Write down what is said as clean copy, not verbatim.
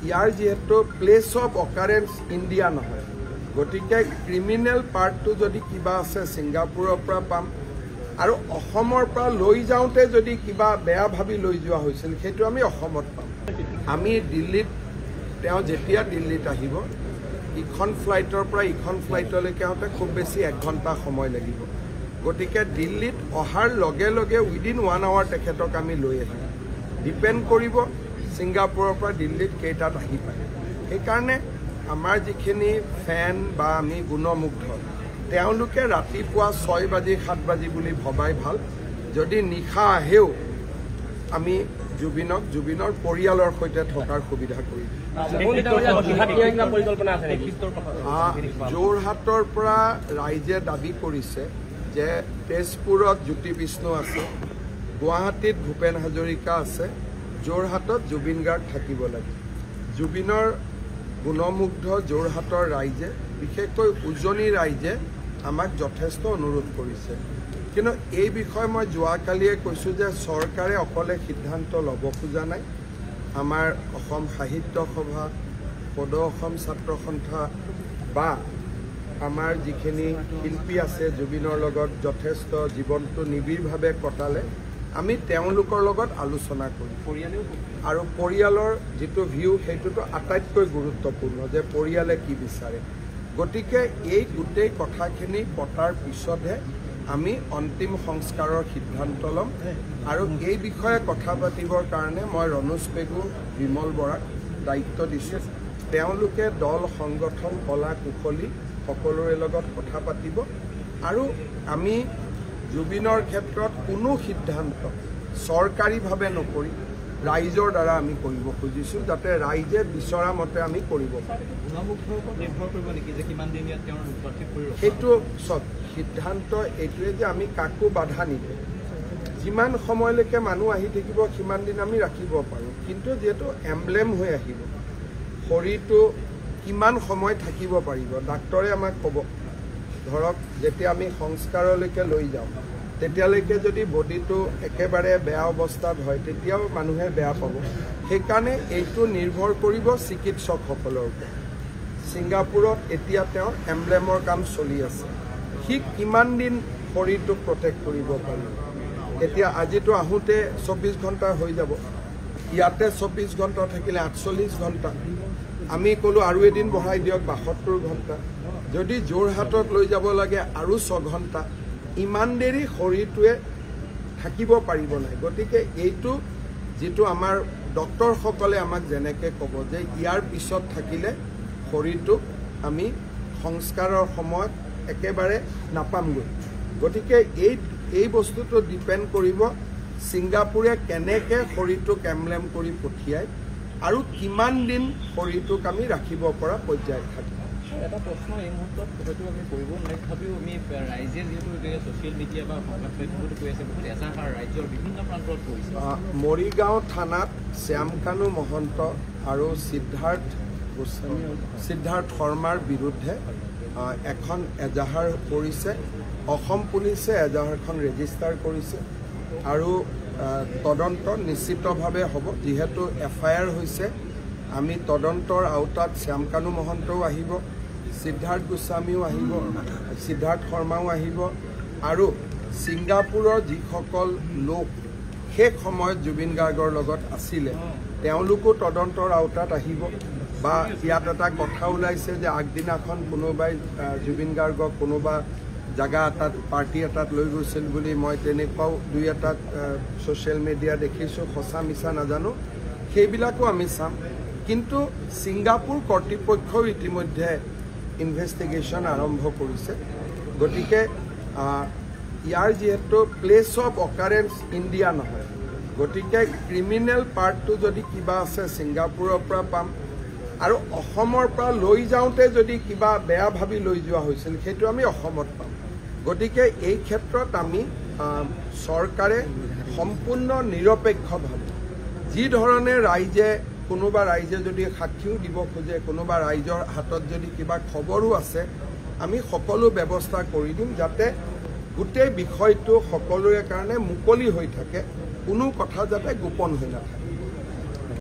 ইয়াৰ যেহেতু place of অকাৰেন্স India নহয় গতিকে ক্ৰিমিনাল পাৰ্টটো যদি কিবা আছে সিঙ্গাপুৰৰ পৰা পাম আৰু অসমৰ পৰা লৈ যাওঁতে যদি কিবা বেয়া ভাবি লৈ যোৱা হৈছিল সেইটো আমি অসমত পাম আমি দিল্লীত তেওঁ যেতিয়া দিল্লীত আহিব ইখন ফ্লাইটৰ পৰা ইখন ফ্লাইটলৈকে আহোঁতে খুব বেছি 1 ঘণ্টা সময় লাগিব গতিকে দিল্লীত অহাৰ লগে লগে উইদিন 1 আৱাৰ তেখেতক আমি লৈ আহিম ডিপেণ্ড কৰিব সিঙ্গাপুৰৰ পৰা দিল্লীত কেইটাত আহি পায় সেইকাৰণে আমাৰ যিখিনি ফেন বা আমি গুণমুগ্ধ তেওঁলোকে ৰাতিপুৱা 6 বাজি 7 বাজি বুলি ভবাই ভাল যদি নিশা আহেও আমি জুবিনৰ পৰিয়ালৰ সৈতে থকাৰ সুবিধা কৰি যোৰহাটৰ পৰা ৰাইজে দাবী কৰিছে যে তেজপুৰত জ্যোতি বিষ্ণু আছে গুৱাহাটীত ভূপেন হাজৰিকা আছে যোৰহাটত জুবিন গাৰ্গ থাকিব লাগে জুবিনৰ গুণমুগ্ধ যোৰহাটৰ ৰাইজে বিশেষকৈ উজনি ৰাইজে আমাক যথেষ্ট অনুৰোধ কৰিছে কিন্তু এই বিষয়ে মই যোৱাকালিয়ে কৈছোঁ যে চৰকাৰে অকলে সিদ্ধান্ত ল'ব খোজা নাই আমাৰ অসম সাহিত্য সভা সদৌ অসম ছাত্ৰ সন্থা বা আমাৰ যিখিনি শিল্পী আছে জুবিনৰ লগত যথেষ্ট জীৱনটো নিবিড়ভাৱে কটালে আমি তেওঁলোকৰ লগত আলোচনা কৰিম আৰু পৰিয়ালৰ যিটো ভিউ সেইটোতো আটাইতকৈ গুৰুত্বপূৰ্ণ যে পৰিয়ালে কি বিচাৰে গতিকে এই গোটেই কথাখিনি পতাৰ পিছতহে আমি অন্তিম সংস্কাৰৰ সিদ্ধান্ত ল'ম আৰু এই বিষয়ে কথা পাতিবৰ কাৰণে মই ৰনোজ পেগু বিমল বৰাক দায়িত্ব দিছোঁ তেওঁলোকে দল সংগঠন কলা কুশলী সকলোৰে লগত কথা পাতিব আৰু আমি জুবিনৰ ক্ষেত্ৰত কোনো সিদ্ধান্ত চৰকাৰীভাৱে নকৰি ৰাইজৰ দ্বাৰা আমি কৰিব খুজিছোঁ যাতে ৰাইজে বিচৰা মতে আমি কৰিব পাৰোঁ সেইটো চব সিদ্ধান্ত এইটোৱে যে আমি কাকো বাধা নিদিওঁ যিমান সময়লৈকে মানুহ আহি থাকিব সিমান দিন আমি ৰাখিব পাৰোঁ কিন্তু যিহেতু এমব্লেম হৈ আহিব শৰীৰটো কিমান সময় থাকিব পাৰিব ডাক্তৰে আমাক ক'ব ধৰক যেতিয়া আমি সংস্কাৰলৈকে লৈ যাওঁ তেতিয়ালৈকে যদি বডিটো একেবাৰে বেয়া অৱস্থাত হয় তেতিয়াও মানুহে বেয়া পাব সেইকাৰণে এইটো নিৰ্ভৰ কৰিব চিকিৎসকসকলৰ ওপৰত সিঙ্গাপুৰত এতিয়া তেওঁ এমব্লেমৰ কাম চলি আছে সি কিমান দিন শৰীৰটোক প্ৰটেক্ট কৰিব পাৰিব এতিয়া আজিতো আহোঁতে 24 ঘণ্টা হৈ যাব ইয়াতে 24 ঘণ্টা থাকিলে 48 ঘণ্টা আমি ক'লোঁ আৰু এদিন বঢ়াই দিয়ক 72 ঘণ্টা যদি যোৰহাটত লৈ যাব লাগে আৰু 6 ঘণ্টা ইমান দেৰি শৰীৰটোৱে থাকিব পাৰিব নাই গতিকে এইটো যেটো আমাৰ ডক্টৰসকলে আমাক যেনেকৈ ক'ব যে ইয়াৰ পিছত থাকিলে শৰীৰটোক আমি সংস্কাৰৰ সময়ত একেবাৰে নাপামগৈ গতিকে এই বস্তুটো ডিপেণ্ড কৰিব সিঙ্গাপুৰে কেনেকৈ শৰীৰটোক এমব্লেম কৰি পঠিয়ায় আৰু কিমান দিন শৰীৰটোক আমি ৰাখিব পৰা পৰ্যায়ত থাকিব এটা প্ৰশ্ন এই মুহূৰ্তত হয়তো আমি কৰিব নোৱাৰি তথাপিও আমি ৰাইজে যিহেতু ছ'চিয়েল মিডিয়া বা সংবাদ মাধ্যমতো কৈ আছে বহুত এজাহাৰ ৰাজ্যৰ বিভিন্ন প্ৰান্তত পৰিছে মৰিগাঁও থানাত শ্যামকানু মহন্ত আৰু সিদ্ধাৰ্থ শৰ্মাৰ বিৰুদ্ধে এখন এজাহাৰ কৰিছে অসম পুলিচে এজাহাৰখন ৰেজিষ্টাৰ কৰিছে আৰু তদন্ত নিশ্চিতভাৱে হ'ব যিহেতু FIR হৈছে আমি তদন্তৰ আওতাত শ্যামকানু মহন্তও আহিব সিদ্ধাৰ্থ গোস্বামীও আহিব সিদ্ধাৰ্থ শৰ্মাও আহিব আৰু সিঙ্গাপুৰৰ যিসকল লোক সেই সময়ত জুবিন গাৰ্গৰ লগত আছিলে তেওঁলোকো তদন্তৰ আওতাত আহিব বা ইয়াত এটা কথা ওলাইছে যে আগদিনাখন কোনোবাই জুবিন গাৰ্গক কোনোবা জাগা এটাত পাৰ্টি এটাত লৈ গৈছিল বুলি মই তেনেকুৱাও দুই এটাত ছ'চিয়েল মিডিয়া দেখিছোঁ সঁচা মিছা নাজানো সেইবিলাকো আমি চাম কিন্তু সিঙ্গাপুৰ কৰ্তৃপক্ষও ইতিমধ্যে ইনভেষ্টিগেশ্যন আৰম্ভ কৰিছে গতিকে ইয়াৰ যেহেতু প্লেস অফ অকাৰেন্স ইণ্ডিয়া নহয় গতিকে ক্ৰিমিনেল পাৰ্টটো যদি কিবা আছে সিঙ্গাপুৰৰ পৰা পাম আৰু অসমৰ পৰা লৈ যাওঁতে যদি কিবা বেয়া ভাবি লৈ যোৱা হৈছিল সেইটো আমি অসমত পাম গতিকে এই ক্ষেত্ৰত আমি চৰকাৰে সম্পূৰ্ণ নিৰপেক্ষভাৱে যি ধৰণে ৰাইজে কোনোবা ৰাইজে যদি সাক্ষীও দিব খোজে কোনোবা ৰাইজৰ হাতত যদি কিবা খবৰো আছে আমি সকলো ব্যৱস্থা কৰি দিম যাতে গোটেই বিষয়টো সকলোৰে কাৰণে মুকলি হৈ থাকে কোনো কথা যাতে গোপন হৈ নাথাকে